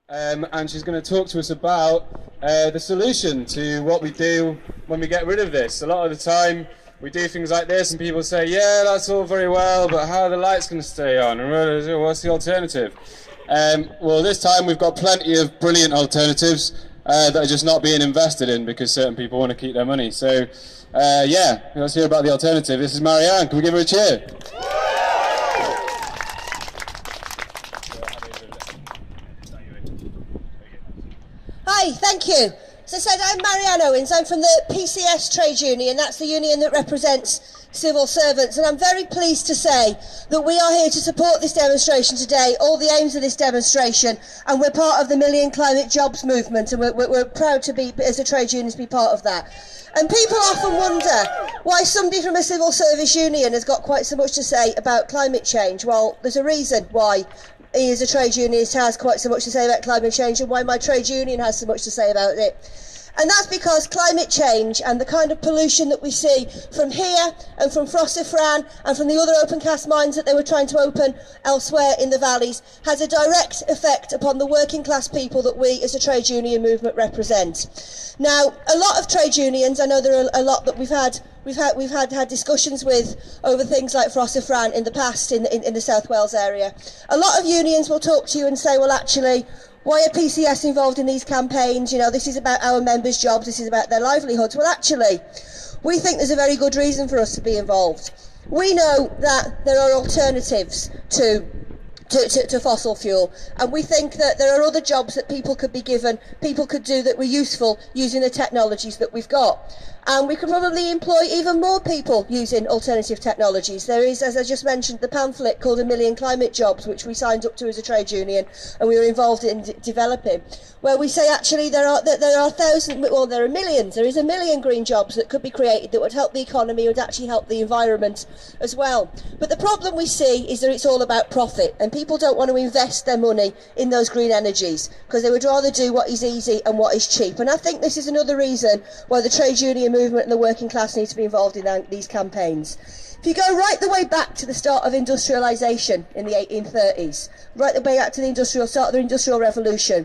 and she's going to talk to us about the solution to what we do when we get rid of this. A lot of the time we do things like this and people say, yeah, that's all very well, but how are the lights going to stay on? And what's the alternative? Well, this time we've got plenty of brilliant alternatives that are just not being invested in because certain people want to keep their money. So, yeah, let's hear about the alternative. This is Marianne. Can we give her a cheer? Hi, thank you. As I said, I'm Marianne Owens. I'm from the PCS trade union. That's the union that represents civil servants. And I'm very pleased to say that we are here to support this demonstration today, all the aims of this demonstration, and we're part of the Million Climate Jobs movement, and we're proud to be, as a trade union, to be part of that. And people often wonder why somebody from a civil service union has got quite so much to say about climate change. Well, there's a reason why he, as a trade unionist, has quite so much to say about climate change, and why my trade union has so much to say about it. And that's because climate change and the kind of pollution that we see from here and from Fran and from the other open cast mines that they were trying to open elsewhere in the valleys has a direct effect upon the working class people that we as a trade union movement represent. Now, a lot of trade unions, I know there are a lot that we've had discussions with over things like Fran in the past in the South Wales area. A lot of unions will talk to you and say, well, actually, why are PCS involved in these campaigns? You know, this is about our members' jobs, this is about their livelihoods. Well, actually, we think there's a very good reason for us to be involved. We know that there are alternatives to fossil fuel, and we think that there are other jobs that people could be given, people could do that were useful using the technologies that we've got. And we could probably employ even more people using alternative technologies. There is, as I just mentioned, the pamphlet called A Million Climate Jobs, which we signed up to as a trade union and we were involved in developing, where we say actually there are millions, there is 1 million green jobs that could be created that would help the economy, would actually help the environment as well. But the problem we see is that it's all about profit, and people don't want to invest their money in those green energies because they would rather do what is easy and what is cheap. And I think this is another reason why the trade union movement and the working class need to be involved in these campaigns. If you go right the way back to the start of industrialisation in the 1830s, right the way back to the start of the Industrial Revolution,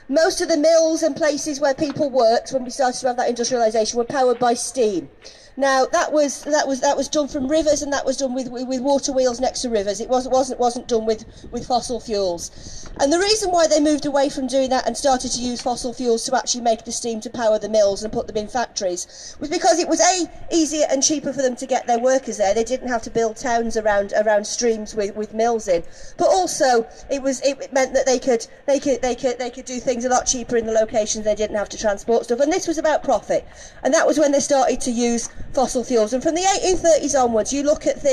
most of the mills and places where people worked when we started to have that industrialisation were powered by steam. Now that was done from rivers, and that was done with water wheels next to rivers. It wasn't done with fossil fuels. And the reason why they moved away from doing that and started to use fossil fuels to actually make the steam to power the mills and put them in factories was because it was easier and cheaper for them to get their workers there. They didn't have to build towns around streams with mills in. But also it meant that they could do things a lot cheaper in the locations. They didn't have to transport stuff. And this was about profit. And that was when they started to use fossil fuels. And from the 1830s onwards, you look at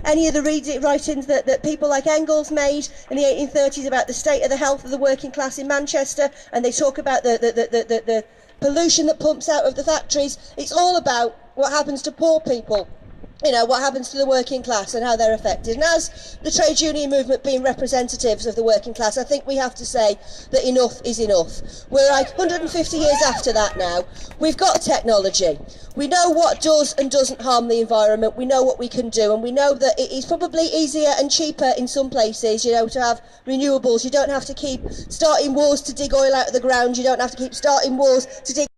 any of the writings that people like Engels made in the 1830s about the state of the health of the working class in Manchester, and they talk about the pollution that pumps out of the factories. It's all about what happens to poor people. You know, what happens to the working class and how they're affected. And as the trade union movement being representatives of the working class, I think we have to say that enough is enough. We're like 150 years after that now. We've got technology. We know what does and doesn't harm the environment. We know what we can do, and we know that it is probably easier and cheaper in some places, you know, to have renewables. You don't have to keep starting wars to dig oil out of the ground. You don't have to keep starting wars to dig